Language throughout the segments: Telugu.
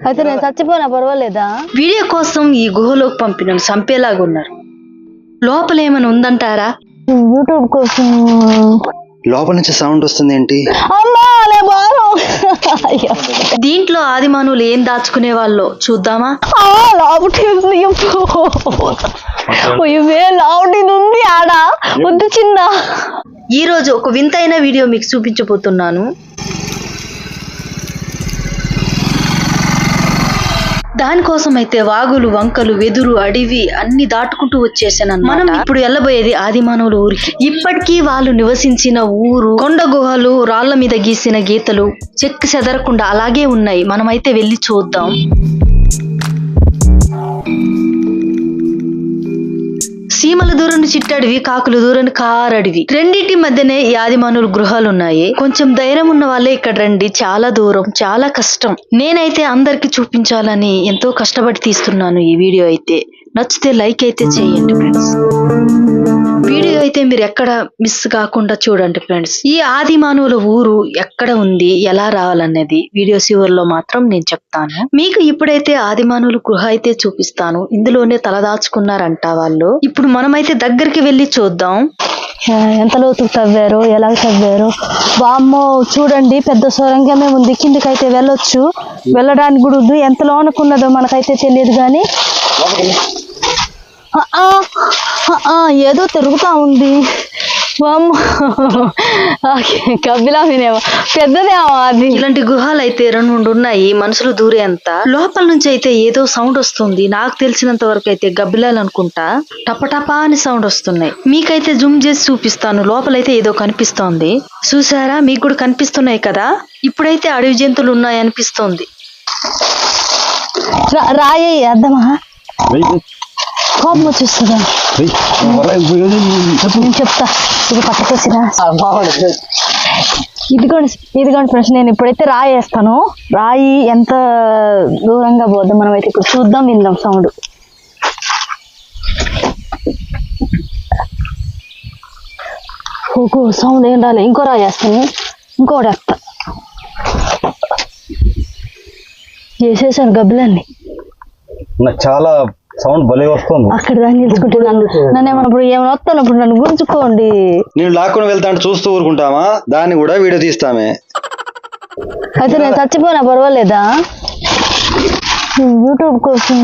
అయితే నేను చచ్చిపోయినా పర్వాలేదా? వీడియో కోసం ఈ గుహలోకి పంపిన చంపేలాగా ఉన్నారు. లోపల ఏమైనా ఉందంటారా? యూట్యూబ్ కోసం. లోపల నుంచి సౌండ్ వస్తుంది ఏంటి? దీంట్లో ఆదిమానవులు ఏం దాచుకునే వాళ్ళో చూద్దామా? ఉంది ఆడ వద్దు చిన్న. ఈ రోజు ఒక వింతైన వీడియో మీకు చూపించబోతున్నాను. దానికోసం అయితే వాగులు, వంకలు, వెదురు, అడవి అన్ని దాటుకుంటూ వచ్చేసాను. మనం ఇప్పుడు వెళ్ళబోయేది ఆదిమానవుల ఊరికి. ఇప్పటికీ వాళ్ళు నివసించిన ఊరు, కొండ గుహలు, రాళ్ల మీద గీసిన గీతలు చెక్కు చెదరకుండా అలాగే ఉన్నాయి. మనమైతే వెళ్ళి చూద్దాం. సీమల దూరం చిట్టడివి, కాకుల దూరం కారడివి, రెండింటి మధ్యనే ఈ ఆదిమానవుల గృహాలు ఉన్నాయి. కొంచెం ధైర్యం ఉన్న వాళ్ళే ఇక్కడ రండి. చాలా దూరం, చాలా కష్టం. నేనైతే అందరికి చూపించాలని ఎంతో కష్టపడి తీస్తున్నాను ఈ వీడియో. అయితే నచ్చితే లైక్ అయితే చేయండి ఫ్రెండ్స్. వీడియో అయితే మీరు ఎక్కడ మిస్ కాకుండా చూడండి ఫ్రెండ్స్. ఈ ఆదిమానవుల ఊరు ఎక్కడ ఉంది, ఎలా రావాలనేది వీడియో చివరిలో మాత్రం నేను చెప్తాను. మీకు ఇప్పుడైతే ఆదిమానవుల గృహ అయితే చూపిస్తాను. ఇందులోనే తలదాచుకున్నారంట వాళ్ళు. ఇప్పుడు మనమైతే దగ్గరికి వెళ్ళి చూద్దాం. ఎంత లోతుకు తవ్వారు, ఎలా తవ్వారు. వామ్మో చూడండి, పెద్ద సొరంగమే ఉంది. కిందకైతే వెళ్ళొచ్చు, వెళ్ళడానికి కూడా ఉంది. ఎంత లోనుకున్నదో మనకైతే తెలియదు కానీ ఏదో తిరుగుతా ఉంది. కబ్బిలామినేమో పెద్దదేమో అది. ఇలాంటి గుహాలు అయితే 2 ఉన్నాయి. మనుషులు దూరేంత. లోపల నుంచి అయితే ఏదో సౌండ్ వస్తుంది. నాకు తెలిసినంత వరకు అయితే గబ్బిలాలు అనుకుంటా. టపటపా అని సౌండ్ వస్తున్నాయి. మీకైతే జూమ్ చేసి చూపిస్తాను. లోపలైతే ఏదో కనిపిస్తోంది. చూసారా? మీకు కూడా కనిపిస్తున్నాయి కదా. ఇప్పుడైతే అడవి జంతువులు ఉన్నాయి అనిపిస్తోంది. రాయే అర్థమా? కోపం వచ్చేస్తుందా? నేను చెప్తా. ఇది పట్టుకొచ్చినా ఇదిగోండి ఫ్రెండ్స్, నేను ఇప్పుడైతే రాయి వేస్తాను. రాయి ఎంత దూరంగా పోద్దాం మనం అయితే ఇప్పుడు చూద్దాం, విందాం సౌండ్. ఓహో సౌండ్ ఏం రాలే. ఇంకో రాయి వేస్తాను, ఇంకోటి వేస్తా. వేసేసాను గబ్బులన్నీ. చాలా సౌండ్ భలే వస్తుంది. అక్కడ దాన్ని నిలుచుకుంటున్నాను. నన్ను ఏమన్నప్పుడు ఏమైనా వస్తానప్పుడు నన్ను గుంజుకోండి. నేను లాక్కుని వెళ్తాను చూస్తూ ఊరుకుంటామా? దాన్ని కూడా వీడియో తీస్తామే. అయితే నేను చచ్చిపోయినా పర్వాలేదా? యూట్యూబ్ కోసం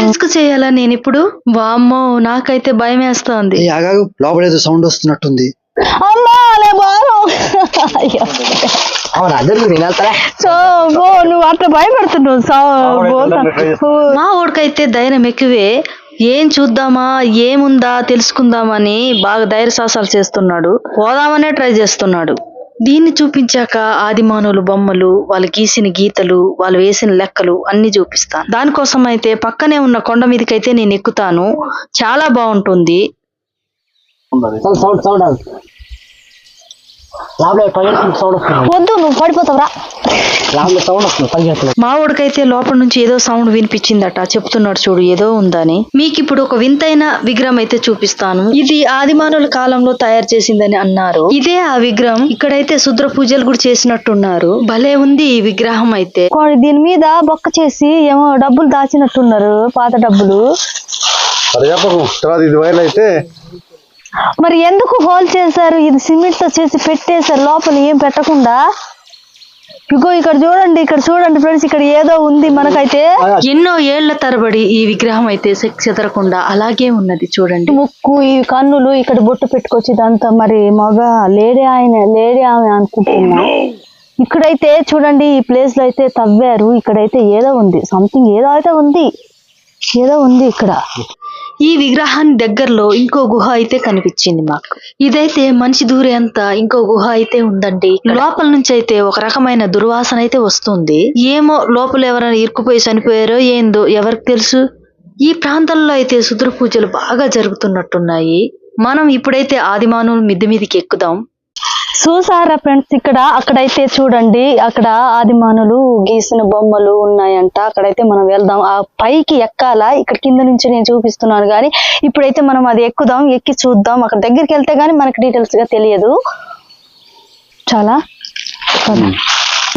రిస్క్ చేయాలా నేను ఇప్పుడు? వామ్మో నాకైతే భయం వేస్తోంది. లోపల ఏదో సౌండ్ వస్తున్నట్టుంది. నువ్వు అట్లా భయపడుతున్నావు. మా ఊడికైతే ధైర్యం ఎక్కువే. ఏం చూద్దామా, ఏముందా తెలుసుకుందామని బాగా ధైర్య సాహసాలు చేస్తున్నాడు. పోదామనే ట్రై చేస్తున్నాడు. దీన్ని చూపించాక ఆదిమానవులు బొమ్మలు, వాళ్ళు గీసిన గీతలు, వాళ్ళు వేసిన లెక్కలు అన్ని చూపిస్తాను. దానికోసం అయితే పక్కనే ఉన్న కొండ మీదకైతే నేను ఎక్కుతాను. చాలా బాగుంటుంది. వద్దు, నువ్వు పడిపోతావురా. మా ఊడికైతే లోపల నుంచి ఏదో సౌండ్ వినిపించిందట. చెప్తున్నాడు చూడు ఏదో ఉందని. మీకు ఇప్పుడు ఒక వింతైన విగ్రహం అయితే చూపిస్తాను. ఇది ఆదిమానవుల కాలంలో తయారు చేసిందని అన్నారు. ఇదే ఆ విగ్రహం. ఇక్కడైతే శుద్ర పూజలు కూడా చేసినట్టున్నారు. భలే ఉంది ఈ విగ్రహం అయితే. దీని మీద బొక్క చేసి ఏమో డబ్బులు దాచినట్టున్నారు, పాత డబ్బులు. మరి ఎందుకు హోల్ చేశారు? ఇది సిమెంట్ తో చేసి పెట్టేశారు, లోపల ఏం పెట్టకుండా. ఇగో ఇక్కడ చూడండి ఫ్రెండ్స్, ఇక్కడ ఏదో ఉంది. మనకైతే ఎన్నో ఏళ్ల తరబడి ఈ విగ్రహం అయితే చెదరకుండా అలాగే ఉన్నది. చూడండి, ముక్కు, ఈ కన్నులు, ఇక్కడ బొట్టు పెట్టుకొచ్చి ఇదంతా. మరి మగ లేడీ ఆమె అనుకుంటున్నా. ఇక్కడైతే చూడండి, ఈ ప్లేస్ లో అయితే తవ్వారు. ఇక్కడైతే ఏదో ఉంది, సంథింగ్ ఏదో ఉంది ఇక్కడ. ఈ విగ్రహాన్ని దగ్గరలో ఇంకో గుహ అయితే కనిపించింది మాకు. ఇదైతే మనిషి దూరేంత ఇంకో గుహ అయితే ఉందండి. లోపల నుంచి అయితే ఒక రకమైన దుర్వాసన అయితే వస్తుంది. ఏమో లోపల ఎవరైనా ఇరుక్కుపోయి చనిపోయారో ఏందో ఎవరికి తెలుసు. ఈ ప్రాంతంలో అయితే శుద్ర పూజలు బాగా జరుగుతున్నట్టున్నాయి. మనం ఇప్పుడైతే ఆదిమానవుల మిద్దె మీదకి ఎక్కుదాం. చూసారా ఫ్రెండ్స్, అక్కడైతే చూడండి, అక్కడ ఆదిమానవులు గీసిన బొమ్మలు ఉన్నాయంట. అక్కడైతే మనం వెళ్దాం. ఆ పైకి ఎక్కాలా? ఇక్కడ కింద నుంచి నేను చూపిస్తున్నాను కానీ ఇప్పుడైతే మనం అది ఎక్కుదాం, ఎక్కి చూద్దాం. అక్కడ దగ్గరికి వెళ్తే గానీ మనకి డీటెయిల్స్ గా తెలియదు. చాలా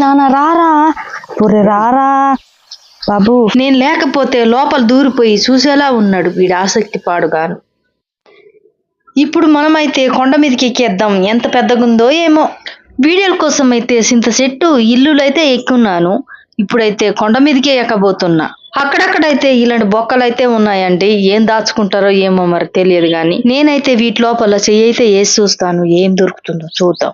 నాన్న రారా, రారా బాబు నేను లేకపోతే లోపల దూరిపోయి చూసేలా ఉన్నాడు వీడు ఆసక్తి పాడుగాను. ఇప్పుడు మనమైతే కొండ మీదకి ఎక్కేద్దాం. ఎంత పెద్దగుందో ఏమో. వీడియోల కోసం అయితే సింత చెట్టు ఇల్లులు అయితే ఎక్కున్నాను. ఇప్పుడైతే కొండ మీదకే ఎక్కబోతున్నా. అక్కడక్కడైతే ఇలాంటి బొక్కలు అయితే ఉన్నాయండి. ఏం దాచుకుంటారో ఏమో మరి తెలియదు కానీ నేనైతే వీటి లోపల చెయ్యి అయితే వేసి చూస్తాను, ఏం దొరుకుతుందో చూద్దాం.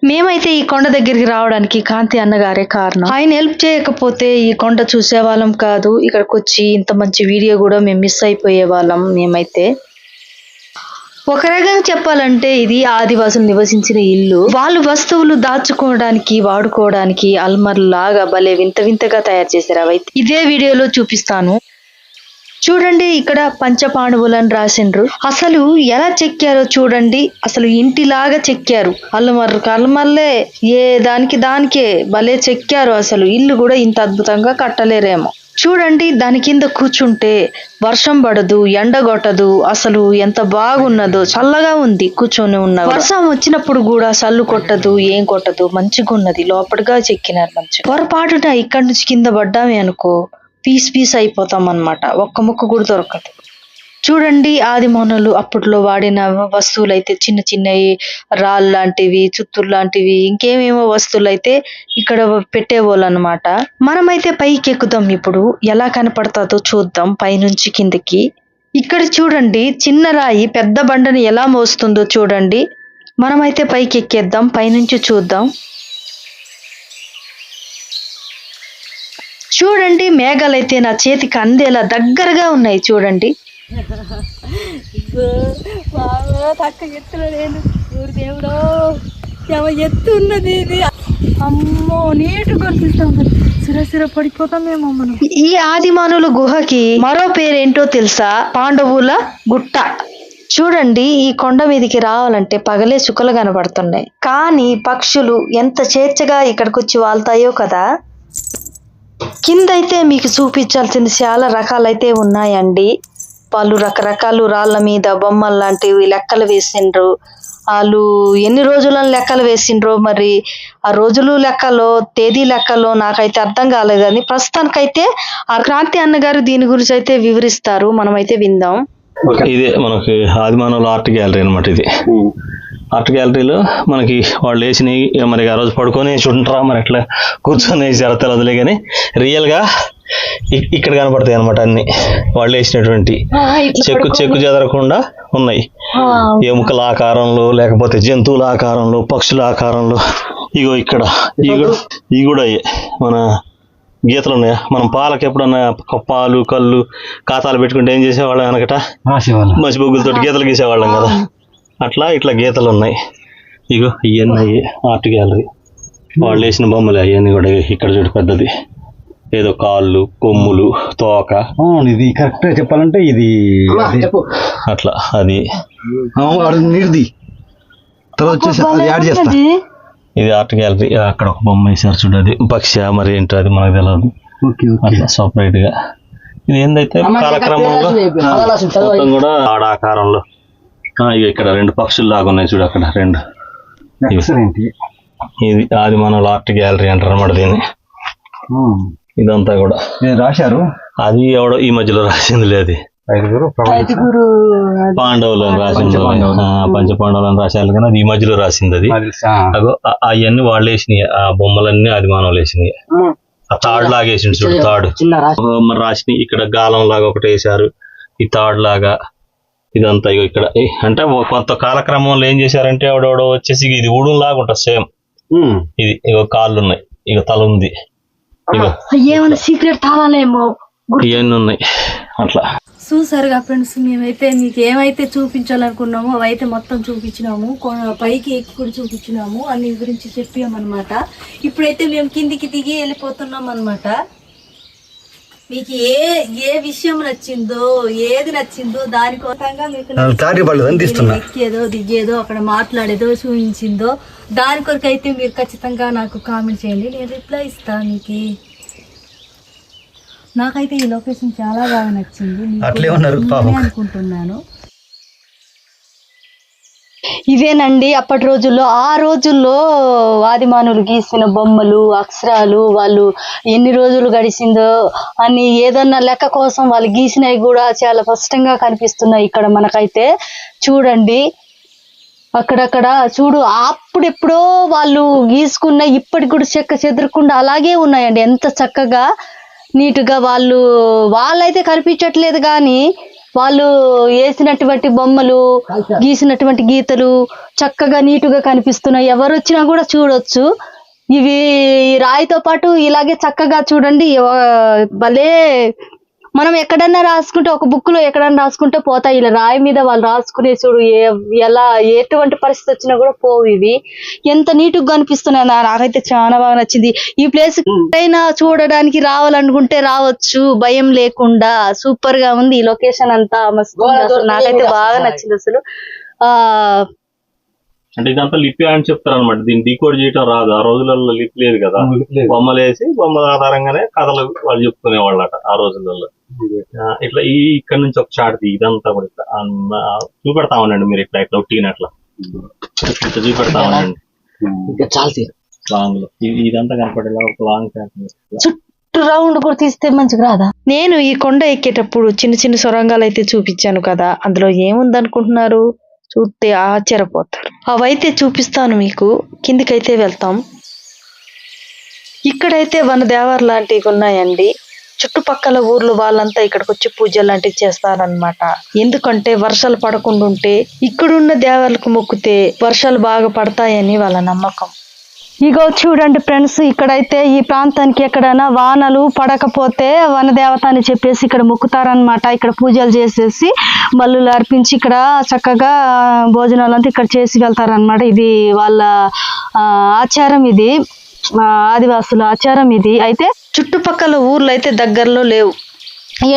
మేమైతే ఈ కొండ దగ్గరికి రావడానికి కాంతి అన్నగారే కారణం. ఆయన హెల్ప్ చేయకపోతే ఈ కొండ చూసే వాళ్ళం కాదు. ఇక్కడికి వచ్చి ఇంత మంచి వీడియో కూడా మేము మిస్ అయిపోయే వాళ్ళం. మేమైతే ఒక రకంగా చెప్పాలంటే ఇది ఆదివాసులు నివసించిన ఇల్లు. వాళ్ళు వస్తువులు దాచుకోవడానికి వాడుకోవడానికి అల్మర్లాగా భలే వింత వింతగా తయారు చేశారు. అవైతే ఇదే వీడియోలో చూపిస్తాను. చూడండి, ఇక్కడ పంచపాండవులని రాసిండ్రు. అసలు ఎలా చెక్కారో చూడండి. అసలు ఇంటిలాగా చెక్కారు. అల్మర్లే ఏ దానికి దానికే భలే చెక్కారు. అసలు ఇల్లు కూడా ఇంత అద్భుతంగా కట్టలేరేమో. చూడండి, దాని కింద కూర్చుంటే వర్షం పడదు, ఎండ కొట్టదు. అసలు ఎంత బాగున్నదో, చల్లగా ఉంది కూర్చొని ఉన్న. వర్షం వచ్చినప్పుడు కూడా చల్లు కొట్టదు, ఏం కొట్టదు, మంచిగా ఉన్నది. లోపలిగా చెక్కినారు మంచిగా. పొరపాటున ఇక్కడి నుంచి కింద పడ్డామే అనుకో పీస్ పీస్ అయిపోతాం అన్నమాట. ఒక్క ముక్క కూడా దొరకదు. చూడండి, ఆదిమానవులు అప్పట్లో వాడిన వస్తువులు అయితే చిన్న చిన్నవి రాళ్ళు లాంటివి, చుత్తూరు లాంటివి, ఇంకేమేమో వస్తువులు అయితే ఇక్కడ పెట్టేవాళ్ళు అనమాట. మనమైతే పైకి ఎక్కుదాం. ఇప్పుడు ఎలా కనపడతాదో చూద్దాం పైనుంచి కిందకి. ఇక్కడ చూడండి, చిన్న రాయి పెద్ద బండని ఎలా మోస్తుందో చూడండి. మనమైతే పైకి ఎక్కేద్దాం, పైనుంచి చూద్దాం. చూడండి, మేఘాలైతే నా చేతికి అందేలా దగ్గరగా ఉన్నాయి. చూడండి, ఎత్తులో లేదు దేవుడో, ఎత్తు ఉన్నది ఇది. అమ్మో, నీటు కనిపిస్తాం. సిరసిర పడిపోతామేమో మనం. ఈ ఆదిమానవుల గుహకి మరో పేరేంటో తెలుసా? పాండవుల గుట్ట. చూడండి, ఈ కొండ మీదకి రావాలంటే పగలే చుక్కలు కనబడుతున్నాయి. కానీ పక్షులు ఎంత చేర్చగా ఇక్కడికి వచ్చి వాళ్తాయో కదా. కిందైతే మీకు చూపించాల్సిన చాలా రకాలైతే ఉన్నాయండి. వాళ్ళు రకరకాలు రాళ్ళ మీద బొమ్మలు లాంటివి లెక్కలు వేసిండ్రు. వాళ్ళు ఎన్ని రోజులను లెక్కలు వేసిండ్రో మరి ఆ రోజులు లెక్కలో తేదీ లెక్కలో నాకైతే అర్థం కాలేదు. కానీ ప్రస్తుతానికైతే ఆ క్రాంతి అన్నగారు దీని గురించి అయితే వివరిస్తారు. మనమైతే విందాం. ఇదే మనకి ఆదిమానవుల ఆర్ట్ గ్యాలరీ అనమాట. ఇది ఆర్ట్ గ్యాలరీలో మనకి వాళ్ళు వేసినవి మరి ఆ రోజు పడుకొని చూంటారా మరి ఎట్లా కూర్చొని వేసారో తెలియదులే, కానీ రియల్గా ఇక్కడ కనపడతాయి అనమాట. అన్ని వాళ్ళు వేసినటువంటి చెక్కు చెదరకుండా ఉన్నాయి. ఎముకల ఆకారంలో, లేకపోతే జంతువుల ఆకారంలో, పక్షుల ఆకారంలో. ఇగో ఇక్కడ ఇవి కూడా మన గీతలు ఉన్నాయా? మనం పాలకి ఎప్పుడన్నా పాలు కళ్ళు ఖాతాలు పెట్టుకుంటే ఏం చేసేవాళ్ళం వెనకట? మసి బొగ్గులతో గీతలు గీసేవాళ్ళం కదా. అట్లా ఇట్లా గీతలు ఉన్నాయి. ఇగో ఇవన్నీ ఆర్ట్ గ్యాలరీ. వాళ్ళు వేసిన బొమ్మలు అవన్నీ కూడా. ఇక్కడ చూడు, పెద్దది ఏదో కాళ్ళు, కొమ్ములు, తోక. ఇది కరెక్ట్ చెప్పాలంటే ఇది అట్లా అది ఇది ఆర్ట్ గ్యాలరీ. అక్కడ ఒక బొమ్మ వేసారు చూడు, అది పక్షి మరి ఏంటో అది మనకు తెలియదు. అట్లా సపరేట్ గా ఇది ఏందైతే కాలక్రమంలో మొత్తం కూడా ఆడ ఆకారంలో. ఇక్కడ రెండు పక్షులు లాగా ఉన్నాయి చూడు, అక్కడ రెండు. ఇది ఆదిమానవుల ఆర్ట్ గ్యాలరీ అంటారు అన్నమాట దీన్ని. ఇదంతా కూడా రాశారు. అది ఎవడో ఈ మధ్యలో రాసింది లేదు. పాండవులను రాసింది, పంచ పాండవులను రాశారు కానీ అది ఈ మధ్యలో రాసింది. అది అవన్నీ వాళ్ళు వేసినాయి. ఆ బొమ్మలన్నీ ఆదిమానవులు వేసినాయి. ఆ తాడు లాగా వేసిండు చూడు, తాడు మరి రాసినాయి. ఇక్కడ గాలం లాగా ఒకటి వేసారు, ఈ తాడు లాగా. ఇదంతా ఇక ఇక్కడ అంటే కొంత కాలక్రమంలో ఏం చేశారంటే ఎవడెవడో వచ్చేసి ఇది ఊడుం లాగా ఉంటుంది సేమ్. ఇది ఇక కాళ్ళు ఉన్నాయి, ఇక తల ఉంది, ఏమైనా సీక్రెట్ తాళాలేమో ఇవన్నీ ఉన్నాయి. అట్లా చూసారుగా ఫ్రెండ్స్, మేమైతే మీకు ఏమైతే చూపించాలనుకున్నామో అవైతే మొత్తం చూపించినాము. పైకి ఎక్కి కూడా చూపించినాము, అన్ని గురించి చెప్పామన్నమాట. ఇప్పుడైతే మేము కిందికి దిగి వెళ్ళిపోతున్నాం అన్నమాట. మీకు ఏ విషయం నచ్చిందో, ఏది నచ్చిందో దానికోసంగా మీకు ఎక్కేదో దిగేదో అక్కడ మాట్లాడేదో చూపించిందో దాని కొరకు అయితే మీరు ఖచ్చితంగా నాకు కామెంట్ చేయండి, నేను రిప్లై ఇస్తాను మీకు. నాకైతే ఈ లొకేషన్ చాలా బాగా నచ్చింది అనుకుంటున్నాను. ఇవేనండి అప్పటి రోజుల్లో. ఆ రోజుల్లో ఆదిమానవులు గీసిన బొమ్మలు, అక్షరాలు, వాళ్ళు ఎన్ని రోజులు గడిచిందో అని ఏదన్నా లెక్క కోసం వాళ్ళు గీసినవి కూడా చాలా స్పష్టంగా కనిపిస్తున్నాయి ఇక్కడ మనకైతే. చూడండి అక్కడక్కడ చూడు, అప్పుడెప్పుడో వాళ్ళు గీసుకున్న ఇప్పటికి కూడా చెక్క చెదరకుండా అలాగే ఉన్నాయండి. ఎంత చక్కగా నీటుగా వాళ్ళైతే కనిపించట్లేదు కానీ వాళ్ళు వేసినటువంటి బొమ్మలు, గీసినటువంటి గీతలు చక్కగా నీటుగా కనిపిస్తున్నాయి. ఎవరు వచ్చినా కూడా చూడొచ్చు. ఇవి రాయితో పాటు ఇలాగే చక్కగా చూడండి భలే. మనం ఎక్కడన్నా రాసుకుంటే, ఒక బుక్ లో ఎక్కడన్నా రాసుకుంటే పోతాయి. ఇలా రాయి మీద వాళ్ళు రాసుకునే చూడు, ఎలా ఎటువంటి పరిస్థితి వచ్చినా కూడా పోవు. ఇవి ఎంత నీటుగా కనిపిస్తున్నాయి. నాకైతే చాలా బాగా నచ్చింది ఈ ప్లేస్. ఎక్కడైనా చూడడానికి రావాలనుకుంటే రావచ్చు భయం లేకుండా. సూపర్ గా ఉంది ఈ లొకేషన్ అంతా. మస్తు నాకైతే బాగా నచ్చింది అసలు. అంటే ఇదంతా లిపి అని చెప్తారు అనమాట. దీన్ని డీకోడ్ చేయటం రాదు. ఆ రోజులలో లిపి లేదు కదా, బొమ్మలు వేసి బొమ్మల ఆధారంగానే కథలు వాళ్ళు చెప్పుకునేవాళ్ళట ఆ రోజులలో. ఇట్లా ఇక్కడ నుంచి ఒక షాట్ ఇదంతా కూడా ఇట్లా చూపెడతా ఉండండి మీరు. ఇట్లా ఒట్టినట్లా ఇట్లా చూపెడతా ఉండండి. లాంగ్ లో ఇదంతా కనపడేలా ఒక లాంగ్ షాట్ రౌండ్ కూడా తీస్తే మంచిగా రాదా? నేను ఈ కొండ ఎక్కేటప్పుడు చిన్న చిన్న సొరంగాలు అయితే చూపించాను కదా, అందులో ఏముందనుకుంటున్నారు? చూస్తే ఆశ్చర్యపోతారు. అవైతే చూపిస్తాను మీకు. కిందికైతే వెళ్తాం. ఇక్కడైతే వనదేవర లాంటివి ఉన్నాయండి. చుట్టుపక్కల ఊర్లు వాళ్ళంతా ఇక్కడికి వచ్చి పూజలు లాంటివి చేస్తారనమాట. ఎందుకంటే వర్షాలు పడకుండా ఉంటే ఇక్కడున్న దేవతలకు మొక్కితే వర్షాలు బాగా పడతాయని వాళ్ళ నమ్మకం. ఇగో చూడండి ఫ్రెండ్స్, ఇక్కడైతే ఈ ప్రాంతానికి ఎక్కడైనా వానలు పడకపోతే వనదేవత అని చెప్పేసి ఇక్కడ మొక్కుతారనమాట. ఇక్కడ పూజలు చేసేసి మల్లులు అర్పించి ఇక్కడ చక్కగా భోజనాలంతా ఇక్కడ చేసి వెళ్తారనమాట. ఇది వాళ్ళ ఆచారం, ఇది ఆదివాసుల ఆచారం ఇది. అయితే చుట్టుపక్కల ఊర్లు అయితే దగ్గరలో లేవు.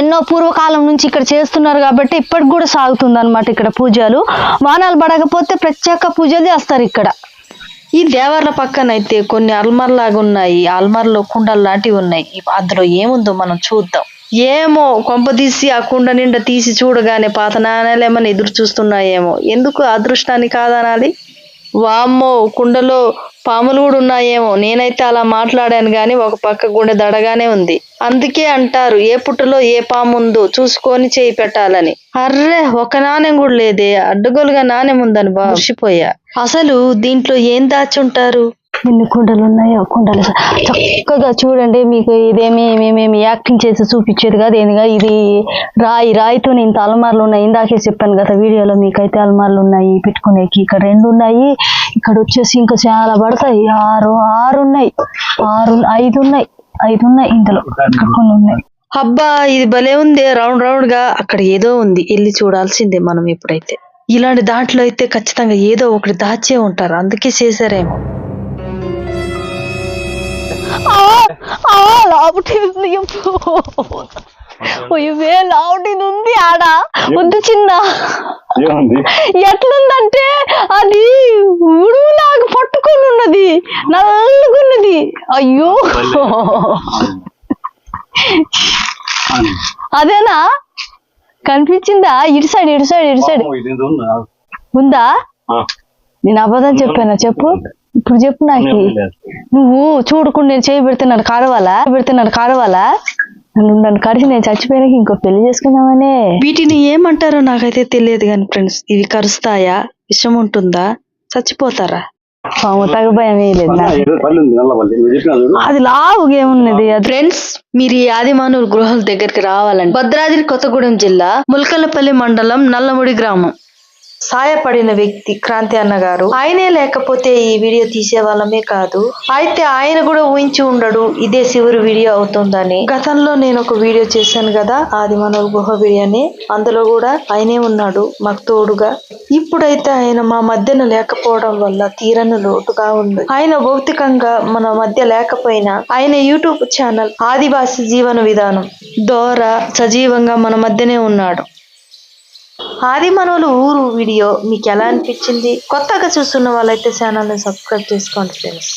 ఎన్నో పూర్వకాలం నుంచి ఇక్కడ చేస్తున్నారు కాబట్టి ఇప్పటికి కూడా సాగుతుంది అనమాట ఇక్కడ పూజలు. వానాలు పడకపోతే ప్రత్యేక పూజలు చేస్తారు ఇక్కడ. ఈ దేవర్ల పక్కన అయితే కొన్ని అల్మార్ లాగా ఉన్నాయి. అల్మార్లో కుండలు లాంటివి ఉన్నాయి. అందులో ఏముందో మనం చూద్దాం. ఏమో కొంపదీసి ఆ కుండ నిండా తీసి చూడగానే పాత నాణాలు ఏమన్నా ఎదురు చూస్తున్నాయేమో. ఎందుకు అదృష్టాన్ని కాదనాలి? వామ్మో, కుండలో పాములు కూడా ఉన్నాయేమో. నేనైతే అలా మాట్లాడాను గాని ఒక పక్క గుండె దడగానే ఉంది. అందుకే అంటారు ఏ పుట్టలో ఏ పాము ఉందో చూసుకొని చేయి పెట్టాలని. అర్రే, ఒక నాణ్యం కూడా లేదే. అడ్డగోలుగా నాణ్యం ఉందని మర్చిపోయా. అసలు దీంట్లో ఏం దాచుంటారు? ఎన్ని కుండలు ఉన్నాయో. కుండలు చక్కగా చూడండి. మీకు ఇదేమి మేమేమి యాక్టింగ్ చేసి చూపించేది కాదు ఏందిగా. ఇది రాయితో ఇంత అల్మార్లు ఉన్నాయి. ఇందాకే చెప్పాను కదా వీడియోలో, మీకైతే అల్మార్లు ఉన్నాయి పెట్టుకునేకి. ఇక్కడ 2 ఉన్నాయి. ఇక్కడ వచ్చేసి ఇంకా చాలా పడతాయి. 6 ఉన్నాయి. 5 ఉన్నాయి ఇందులో. కొన్ని ఉన్నాయి. అబ్బా, ఇది భలే ఉంది. రౌండ్ రౌండ్ గా అక్కడ ఏదో ఉంది. వెళ్ళి చూడాల్సిందే మనం ఇప్పుడైతే. ఇలాంటి దాంట్లో అయితే ఖచ్చితంగా ఏదో ఒకటి దాచే ఉంటారు. అందుకే చేశారేమో. లావుటిది ఉంది ఆడ. వద్దు చిన్న. ఎట్లుందంటే అది ఉడులాగా పట్టుకొని ఉన్నది, నల్లగున్నది. అయ్యో, అదేనా? కనిపించిందా? ఇటు సైడ్ ఉందా? నేను అబద్ధం చెప్పానా? చెప్పు ఇప్పుడు, చెప్పు నాకు. నువ్వు చూడకుండా నేను చేయి పెడితే నన్ను కాడవాలా? నన్ను కడిచి నేను చచ్చిపోయినాక ఇంకో పెళ్లి చేసుకున్నామనే. వీటిని ఏమంటారో నాకైతే తెలియదు కానీ ఫ్రెండ్స్, ఇవి కరుస్తాయా? విషం ఉంటుందా? చచ్చిపోతారా? పాము తగ్గ భయం వేయలేదు. అది లావుగేమున్నది. ఫ్రెండ్స్, మీరు ఈ ఆదిమానవుల గృహాల దగ్గరికి రావాలండి. భద్రాద్రి కొత్తగూడెం జిల్లా ముల్కలపల్లి మండలం నల్లముడి గ్రామం. సాయపడిన వ్యక్తి క్రాంతి అన్న గారు. ఆయనే లేకపోతే ఈ వీడియో తీసే వాళ్ళమే కాదు. అయితే ఆయన కూడా ఊహించి ఉండడు ఇదే చివరి వీడియో అవుతుందని. గతంలో నేను ఒక వీడియో చేశాను కదా, ఆదిమానవుల గుహ వీడియోని. అందులో కూడా ఆయనే ఉన్నాడు మాకు తోడుగా. ఇప్పుడైతే ఆయన మా మధ్యన లేకపోవడం వల్ల తీరని లోటుగా ఉంది. ఆయన భౌతికంగా మన మధ్య లేకపోయినా ఆయన యూట్యూబ్ ఛానల్ ఆదివాసి జీవన విధానం ద్వారా సజీవంగా మన మధ్యనే ఉన్నాడు. ఆదిమానవుల ఊరు వీడియో మీకు ఎలా అనిపించింది? కొత్తగా చూస్తున్న వాళ్ళైతే ఛానల్ని సబ్స్క్రైబ్ చేసుకోండి ఫ్రెండ్స్.